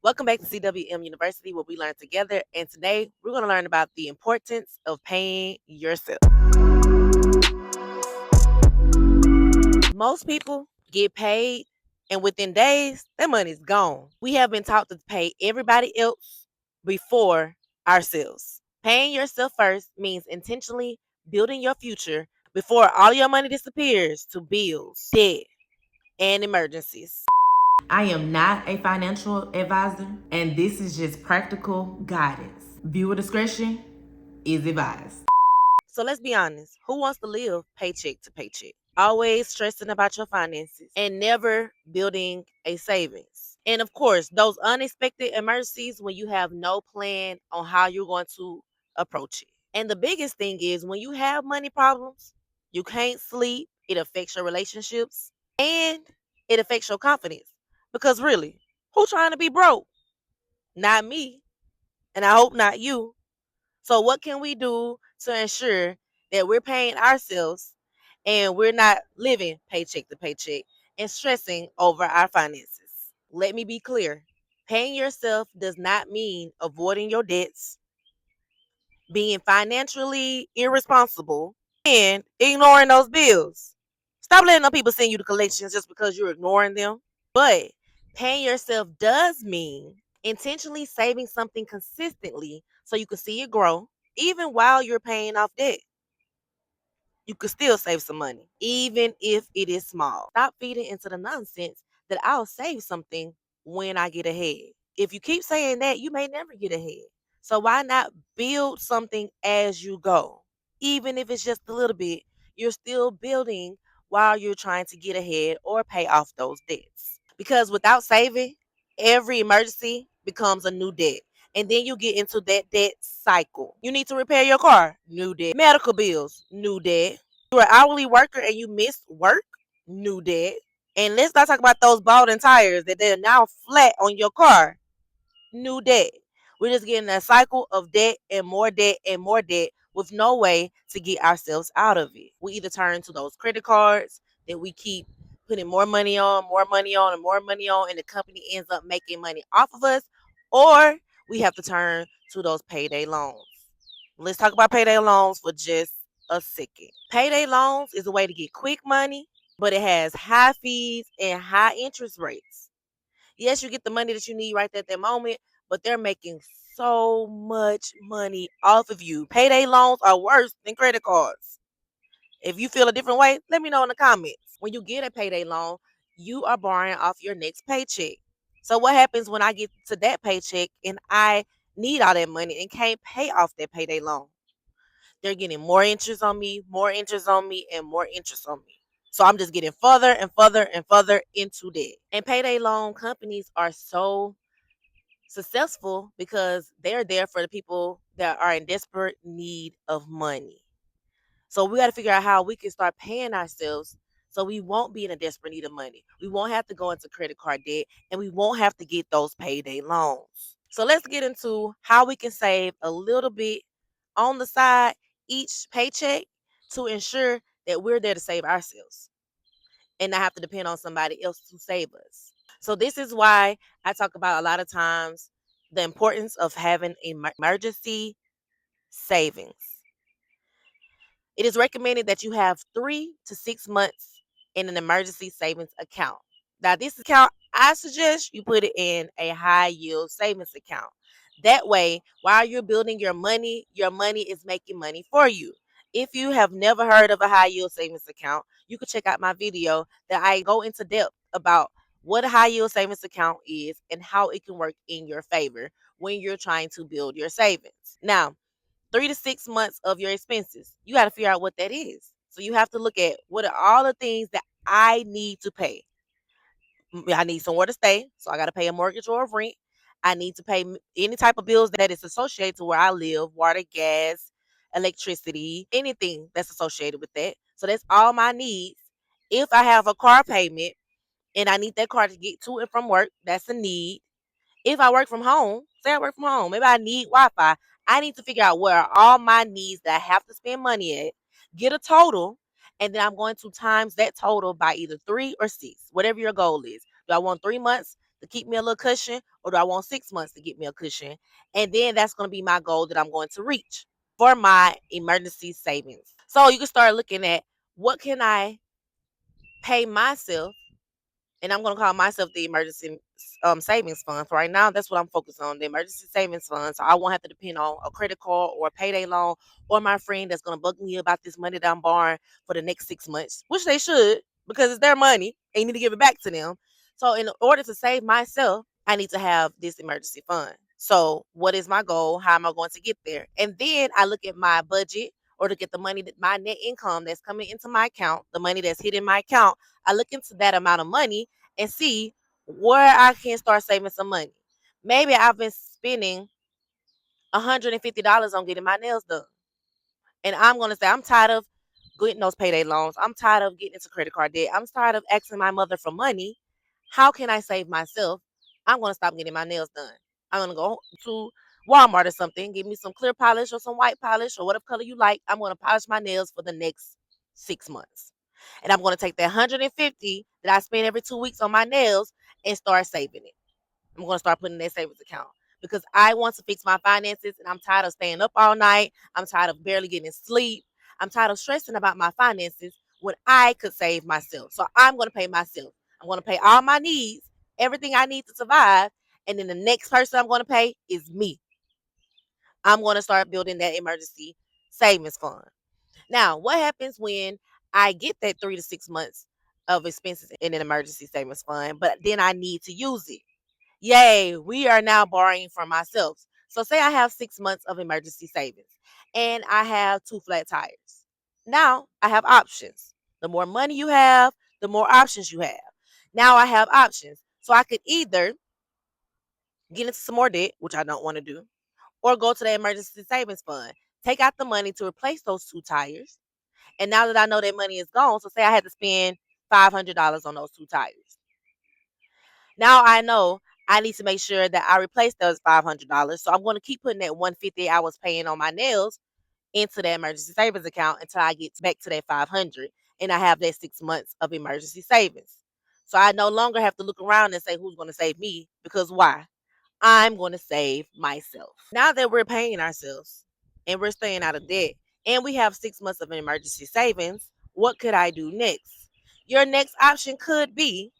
Welcome back to CWM University, where we learn together. And today we're going to learn about the importance of paying yourself. Most people get paid, and within days, their money's gone. We have been taught to pay everybody else before ourselves. Paying yourself first means intentionally building your future before all your money disappears to bills, debt, and emergencies. I am not a financial advisor, and this is just practical guidance. Viewer discretion is advised. So let's be honest. Who wants to live paycheck to paycheck? Always stressing about your finances and never building a savings. And of course, those unexpected emergencies when you have no plan on how you're going to approach it. And the biggest thing is when you have money problems, you can't sleep, it affects your relationships and it affects your confidence. Because really, who's trying to be broke? Not me. And I hope not you. So what can we do to ensure that we're paying ourselves and we're not living paycheck to paycheck and stressing over our finances? Let me be clear. Paying yourself does not mean avoiding your debts, being financially irresponsible, and ignoring those bills. Stop letting them people send you the collections just because you're ignoring them. But paying yourself does mean intentionally saving something consistently so you can see it grow, even while you're paying off debt. You could still save some money, even if it is small. Stop feeding into the nonsense that I'll save something when I get ahead. If you keep saying that, you may never get ahead. So why not build something as you go? Even if it's just a little bit, you're still building while you're trying to get ahead or pay off those debts. Because without saving, every emergency becomes a new debt. And then you get into that debt cycle. You need to repair your car, new debt. Medical bills, new debt. You're an hourly worker and you missed work, new debt. And let's not talk about those balding tires that they're now flat on your car, new debt. We're just getting a cycle of debt and more debt and more debt with no way to get ourselves out of it. We either turn to those credit cards that we keep putting more money on, more money on, and more money on, and the company ends up making money off of us, or we have to turn to those payday loans. Let's talk about payday loans for just a second. Payday loans is a way to get quick money, but it has high fees and high interest rates. Yes, you get the money that you need right at that moment, but they're making so much money off of you. Payday loans are worse than credit cards. If you feel a different way, let me know in the comments. When you get a payday loan, you are borrowing off your next paycheck. So what happens when I get to that paycheck and I need all that money and can't pay off that payday loan? They're getting more interest on me, more interest on me, and more interest on me. So I'm just getting further and further and further into debt. And payday loan companies are so successful because they're there for the people that are in desperate need of money. So we got to figure out how we can start paying ourselves so we won't be in a desperate need of money. We won't have to go into credit card debt and we won't have to get those payday loans. So let's get into how we can save a little bit on the side each paycheck to ensure that we're there to save ourselves and not have to depend on somebody else to save us. So this is why I talk about a lot of times the importance of having emergency savings. It is recommended that you have 3 to 6 months in an emergency savings account. Now, this account, I suggest you put it in a high yield savings account. That way, while you're building your money is making money for you. If you have never heard of a high yield savings account, you can check out my video that I go into depth about what a high yield savings account is and how it can work in your favor when you're trying to build your savings. Now, 3 to 6 months of your expenses. You got to figure out what that is. So you have to look at what are all the things that I need to pay. I need somewhere to stay, so I got to pay a mortgage or a rent. I need to pay any type of bills that is associated to where I live, water, gas, electricity, anything that's associated with that. So that's all my needs. If I have a car payment and I need that car to get to and from work, that's a need. If I work from home, say I work from home, maybe I need Wi-Fi. I need to figure out where are all my needs that I have to spend money at, get a total, and then I'm going to times that total by either 3 or 6, whatever your goal is. Do I want 3 months to keep me a little cushion, or do I want 6 months to get me a cushion? And then that's going to be my goal that I'm going to reach for my emergency savings. So you can start looking at what can I pay myself, and I'm going to call myself the emergency savings fund. For right now, that's what I'm focused on, the emergency savings fund. So I won't have to depend on a credit card or a payday loan or my friend that's going to bug me about this money that I'm borrowing for the next 6 months, which they should, because it's their money. They need to give it back to them. So in order to save myself, I need to have this emergency fund. So what is my goal? How am I going to get there? And then I look at my budget, or look at the money that my net income that's coming into my account, the money that's hitting my account. I look into that amount of money and see where I can start saving some money. Maybe I've been spending $150 on getting my nails done. And I'm going to say, I'm tired of getting those payday loans. I'm tired of getting into credit card debt. I'm tired of asking my mother for money. How can I save myself? I'm going to stop getting my nails done. I'm going to go to Walmart or something, give me some clear polish or some white polish or whatever color you like. I'm going to polish my nails for the next 6 months. And I'm going to take that 150 that I spend every 2 weeks on my nails and start saving it. I'm going to start putting in that savings account because I want to fix my finances, and I'm tired of staying up all night. I'm tired of barely getting sleep. I'm tired of stressing about my finances when I could save myself. So I'm going to pay myself. I'm going to pay all my needs, everything I need to survive. And then the next person I'm going to pay is me. I'm going to start building that emergency savings fund. Now, what happens when I get that 3 to 6 months of expenses in an emergency savings fund, but then I need to use it? Yay, we are now borrowing from ourselves. So say I have 6 months of emergency savings and I have two flat tires. Now I have options. The more money you have, the more options you have. Now I have options. So I could either get into some more debt, which I don't want to do, or go to the emergency savings fund, take out the money to replace those two tires. And now that I know that money is gone, so say I had to spend $500 on those two tires. Now I know I need to make sure that I replace those $500. So I'm going to keep putting that 150 I was paying on my nails into the emergency savings account until I get back to that 500, and I have that 6 months of emergency savings. So I no longer have to look around and say who's going to save me, because why? I'm going to save myself. Now that we're paying ourselves and we're staying out of debt and we have 6 months of emergency savings, what could I do next? Your next option could be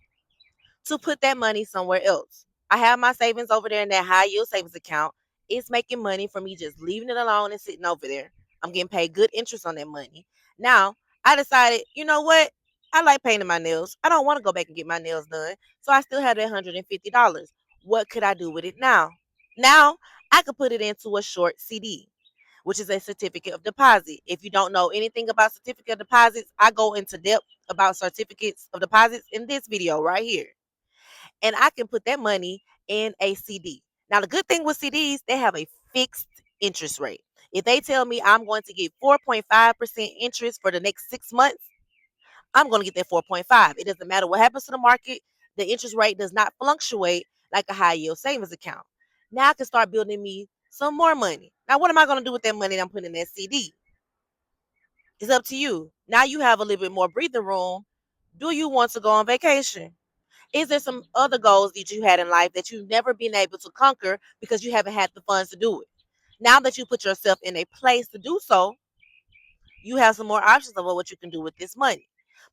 to put that money somewhere else. I have my savings over there in that high yield savings account. It's making money for me just leaving it alone and sitting over there. I'm getting paid good interest on that money. Now, I decided, you know what? I like painting my nails. I don't want to go back and get my nails done. So I still have that $150. What could I do with it now? Now, I could put it into a short CD, which is a certificate of deposit. If you don't know anything about certificate of deposits, I go into depth about certificates of deposits in this video right here, and I can put that money in a CD. Now, the good thing with CDs, they have a fixed interest rate. If they tell me I'm going to get 4.5% interest for the next 6 months, I'm going to get that 4.5. It doesn't matter what happens to the market. The interest rate does not fluctuate like a high yield savings account. Now I can start building me some more money. Now, what am I going to do with that money that I'm putting in that CD? It's up to you. Now you have a little bit more breathing room. Do you want to go on vacation? Is there some other goals that you had in life that you've never been able to conquer because you haven't had the funds to do it? Now that you put yourself in a place to do so, you have some more options of what you can do with this money.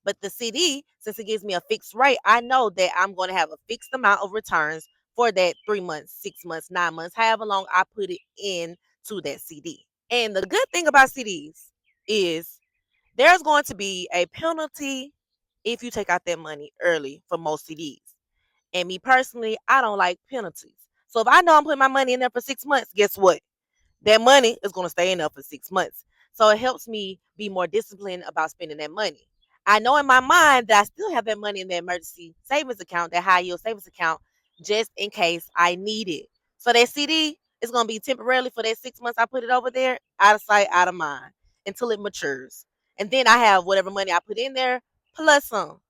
But the CD, since it gives me a fixed rate, I know that I'm going to have a fixed amount of returns for that 3 months, 6 months, 9 months, however long I put it in to that CD. And the good thing about CDs is there's going to be a penalty if you take out that money early for most CDs. And me personally, I don't like penalties. So if I know I'm putting my money in there for 6 months, guess what? That money is going to stay in there for 6 months. So it helps me be more disciplined about spending that money. I know in my mind that I still have that money in the emergency savings account, that high yield savings account, just in case I need it. So that CD is going to be temporarily for that 6 months I put it over there, out of sight, out of mind, until it matures. And then I have whatever money I put in there plus some,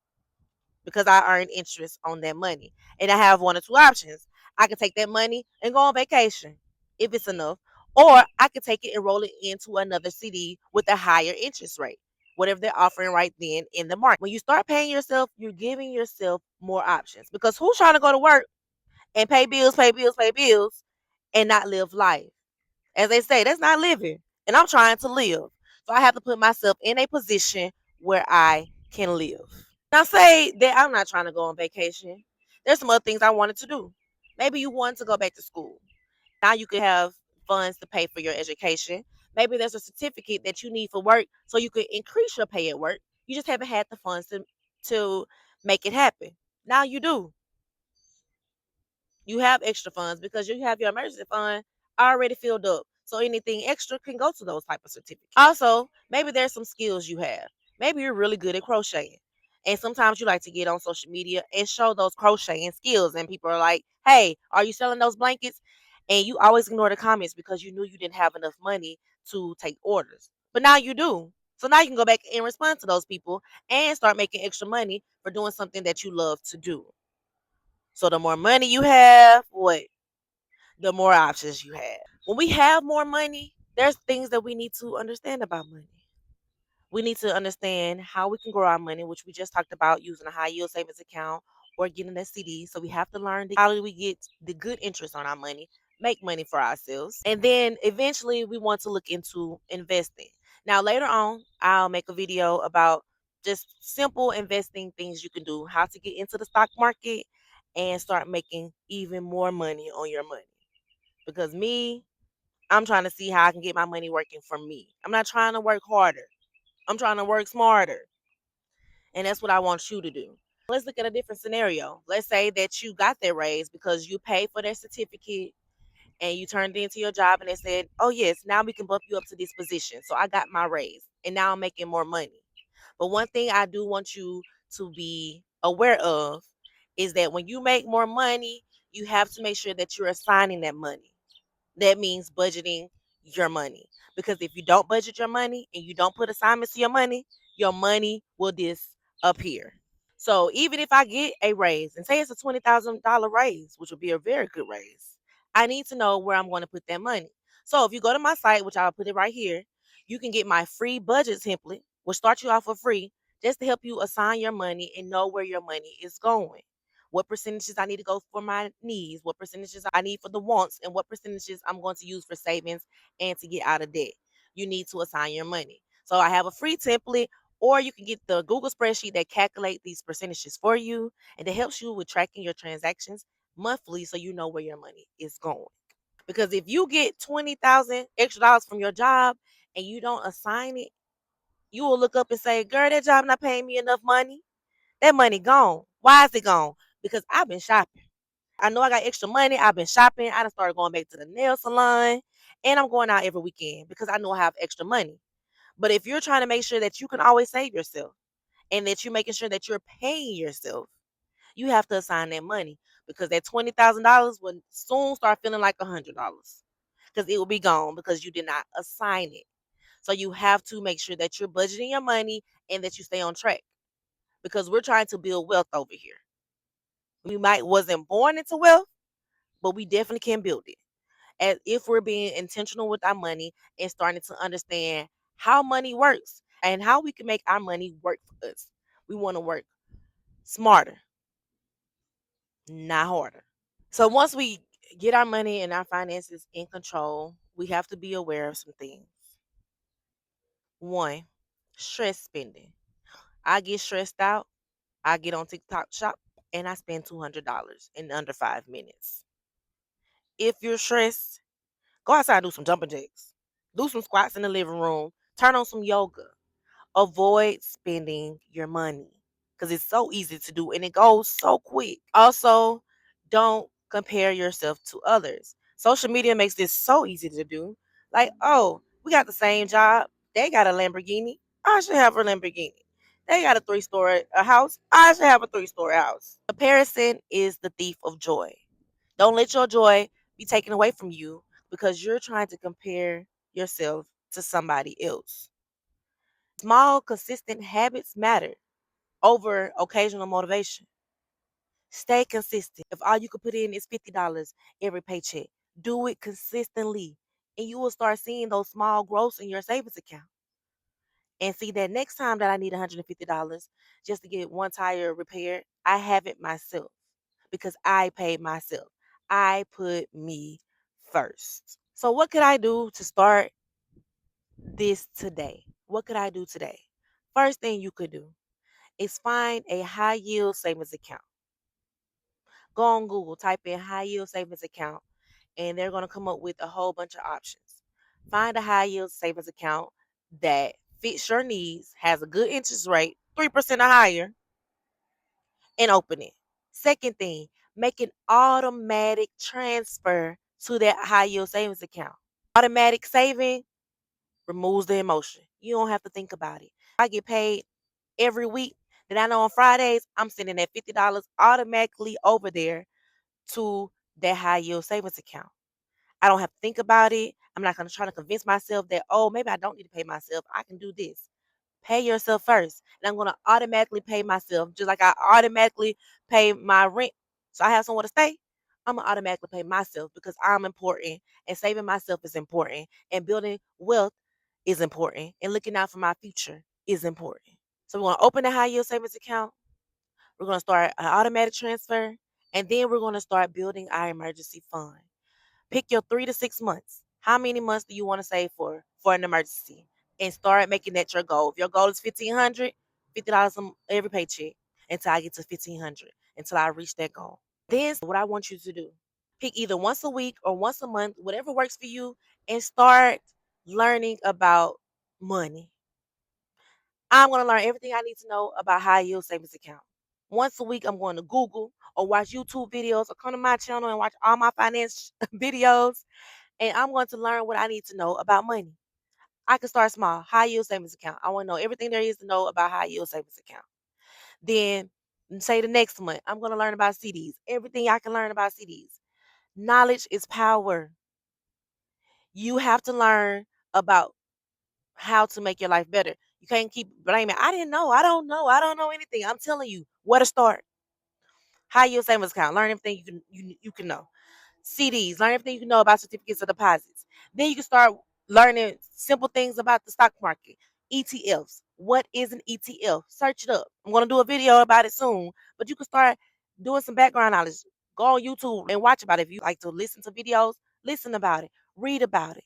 because I earn interest on that money. And I have one or two options. I can take that money and go on vacation if it's enough, or I can take it and roll it into another CD with a higher interest rate, whatever they're offering right then in the market. When you start paying yourself, you're giving yourself more options, because who's trying to go to work and pay bills, pay bills, pay bills, and not live life. As they say, that's not living. And I'm trying to live. So I have to put myself in a position where I can live. Now, say that I'm not trying to go on vacation. There's some other things I wanted to do. Maybe you want to go back to school. Now you could have funds to pay for your education. Maybe there's a certificate that you need for work so you could increase your pay at work. You just haven't had the funds to make it happen. Now you do. You have extra funds because you have your emergency fund already filled up. So anything extra can go to those type of certificates. Also, maybe there's some skills you have. Maybe you're really good at crocheting. And sometimes you like to get on social media and show those crocheting skills. And people are like, hey, are you selling those blankets? And you always ignore the comments because you knew you didn't have enough money to take orders. But now you do. So now you can go back and respond to those people and start making extra money for doing something that you love to do. So the more money you have, the more options you have. When we have more money, there's things that we need to understand about money. We need to understand how we can grow our money, which we just talked about using a high yield savings account or getting a CD. So we have to learn how do we get the good interest on our money, make money for ourselves. And then eventually we want to look into investing. Now later on, I'll make a video about just simple investing things you can do, how to get into the stock market and start making even more money on your money. Because me, I'm trying to see how I can get my money working for me. I'm not trying to work harder. I'm trying to work smarter. And that's what I want you to do. Let's look at a different scenario. Let's say that you got that raise because you paid for that certificate and you turned it into your job and they said, oh, yes, now we can bump you up to this position. So I got my raise and now I'm making more money. But one thing I do want you to be aware of is that when you make more money, you have to make sure that you're assigning that money. That means budgeting your money. Because if you don't budget your money and you don't put assignments to your money will disappear. So even if I get a raise and say it's a $20,000 raise, which would be a very good raise, I need to know where I'm going to put that money. So if you go to my site, which I'll put it right here, you can get my free budget template, which starts you off for free, just to help you assign your money and know where your money is going. What percentages I need to go for my needs, what percentages I need for the wants, and what percentages I'm going to use for savings and to get out of debt. You need to assign your money. So I have a free template, or you can get the Google spreadsheet that calculate these percentages for you and it helps you with tracking your transactions monthly so you know where your money is going. Because if you get 20,000 extra dollars from your job and you don't assign it, you will look up and say, girl, that job not paying me enough money. That money gone. Why is it gone? Because I've been shopping. I know I got extra money. I've been shopping. I done started going back to the nail salon and I'm going out every weekend because I know I have extra money. But if you're trying to make sure that you can always save yourself and that you're making sure that you're paying yourself, you have to assign that money because that $20,000 will soon start feeling like $100 because it will be gone because you did not assign it. So you have to make sure that you're budgeting your money and that you stay on track because we're trying to build wealth over here. We might wasn't born into wealth, but we definitely can build it. As if we're being intentional with our money and starting to understand how money works and how we can make our money work for us. We want to work smarter, not harder. So once we get our money and our finances in control, we have to be aware of some things. One, stress spending. I get stressed out, I get on TikTok shop and I spend $200 in under 5 minutes. If you're stressed, go outside and do some jumping jacks. Do some squats in the living room. Turn on some yoga. Avoid spending your money because it's so easy to do and it goes so quick. Also, don't compare yourself to others. Social media makes this so easy to do. Like, oh, we got the same job. They got a Lamborghini. I should have a Lamborghini. They got a three-story house. I should have a three-story house. Comparison is the thief of joy. Don't let your joy be taken away from you because you're trying to compare yourself to somebody else. Small, consistent habits matter over occasional motivation. Stay consistent. If all you can put in is $50 every paycheck, do it consistently. And you will start seeing those small growths in your savings account. And see that next time that I need $150 just to get one tire repaired, I have it myself because I paid myself. I put me first. So what could I do to start this today? What could I do today? First thing you could do is find a high yield savings account. Go on Google, type in high yield savings account, and they're going to come up with a whole bunch of options. Find a high yield savings account that fits your needs, has a good interest rate, 3% or higher, and open it. Second thing, make an automatic transfer to that high yield savings account. Automatic saving removes the emotion. You don't have to think about it. I get paid every week. Then I know on Fridays, I'm sending that $50 automatically over there to that high yield savings account. I don't have to think about it. I'm not going to try to convince myself that, oh, maybe I don't need to pay myself. I can do this. Pay yourself first. And I'm going to automatically pay myself just like I automatically pay my rent. So I have somewhere to stay. I'm going to automatically pay myself because I'm important and saving myself is important and building wealth is important and looking out for my future is important. So we're going to open a high yield savings account. We're going to start an automatic transfer and then we're going to start building our emergency fund. Pick your 3 to 6 months. How many months do you want to save for an emergency? And start making that your goal. If your goal is $1,500, $50 every paycheck until I get to 1,500, until I reach that goal. Then what I want you to do, pick either once a week or once a month, whatever works for you, and start learning about money. I'm going to learn everything I need to know about high yield savings account. Once a week, I'm going to Google or watch YouTube videos or come to my channel and watch all my finance videos. And I'm going to learn what I need to know about money. I can start small, high yield savings account. I want to know everything there is to know about high yield savings account. Then, say the next month, I'm going to learn about CDs. Everything I can learn about CDs. Knowledge is power. You have to learn about how to make your life better. You can't keep blaming. I didn't know. I don't know. I don't know anything. I'm telling you where to start. High yield savings account. Learn everything you can know. CDs. Learn everything you can know about certificates of deposits. Then you can start learning simple things about the stock market. ETFs. What is an ETF? Search it up. I'm gonna do a video about it soon. But you can start doing some background knowledge. Go on YouTube and watch about it. If you like to listen to videos, listen about it. Read about it.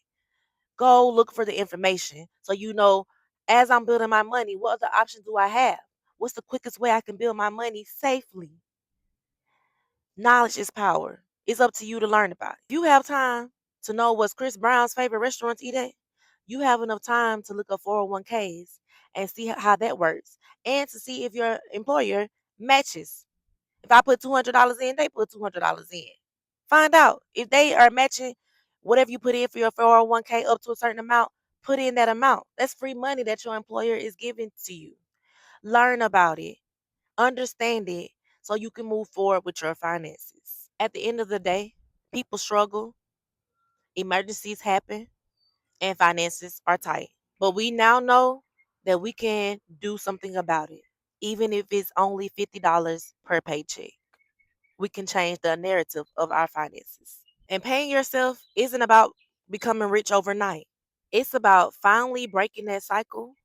Go look for the information so you know as I'm building my money, what other options do I have? What's the quickest way I can build my money safely? Knowledge is power. It's up to you to learn about it. If you have time to know what's Chris Brown's favorite restaurant to eat at, you have enough time to look up 401ks and see how that works and to see if your employer matches. If I put $200 in, they put $200 in. Find out if they are matching whatever you put in for your 401k up to a certain amount, put in that amount. That's free money that your employer is giving to you. Learn about it, understand it, so you can move forward with your finances. At the end of the day, people struggle, emergencies happen, and finances are tight. But we now know that we can do something about it, even if it's only $50 per paycheck. We can change the narrative of our finances. And paying yourself isn't about becoming rich overnight. It's about finally breaking that cycle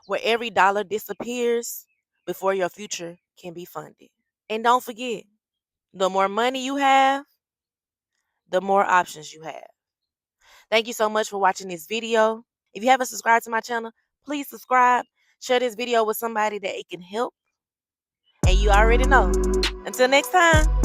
where every dollar disappears before your future can be funded. And don't forget, the more money you have, the more options you have. Thank you so much for watching this video. If you haven't subscribed to my channel, please subscribe. Share this video with somebody that it can help. And you already know. Until next time.